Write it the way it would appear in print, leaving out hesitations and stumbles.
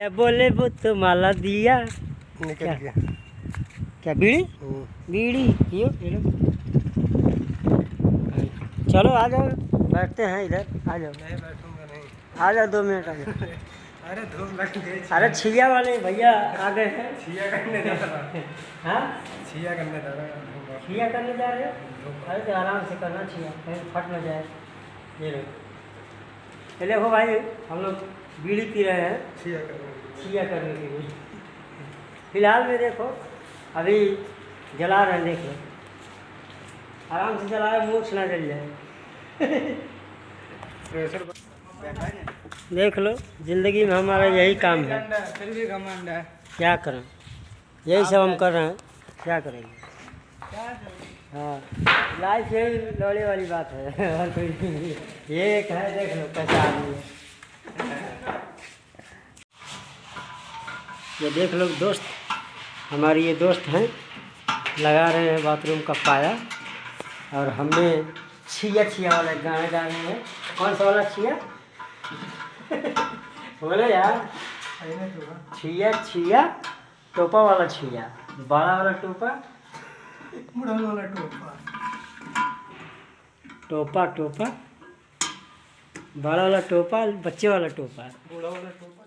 क्या बोले वो तो माला दिया निकल गया। क्या बीड़ी बीड़ी पियो चलो आ जाओ बैठते हैं इधर आ जाओ। नहीं बैठूंगा नहीं। आ जाओ 2 मिनट आ जाओ। अरे धूप लग गई। अरे छिया वाले भैया आ गए हैं। छिया करने जा रहा। हाँ छिया करने जा रहा। छिया करने जा रहे हो? अरे तो आराम से करना छिया कहीं फट न जाए। ये लो चले हो भाई हम लोग बीड़ी पी रहे हैं छिया करने के लिए। फिलहाल में देखो अभी जला रहे हैं देख लो आराम से जलाए मूछ ना जल जाए। देख लो जिंदगी में हमारा यही काम है। फिर भी घमंड है। क्या करें यही सब हम कर रहे हैं क्या करेंगे। हाँ लाइफ यही लौड़े वाली बात है और कोई नहीं। ये एक है देख लो कैसा आदमी है। ये देख लो दोस्त हमारी ये दोस्त हैं लगा रहे हैं बाथरूम का पाया और हमने छिया छिया वाला गाना गा रहे हैं। कौन सा वाला छिया बोले यार छिया छिया टोपा वाला छिया बड़ा वाला टोपा बुढ़ा वाला टोपा टोपा टोपा बड़ा वाला टोपा बच्चे वाला टोपा बूढ़ा वाला टोपा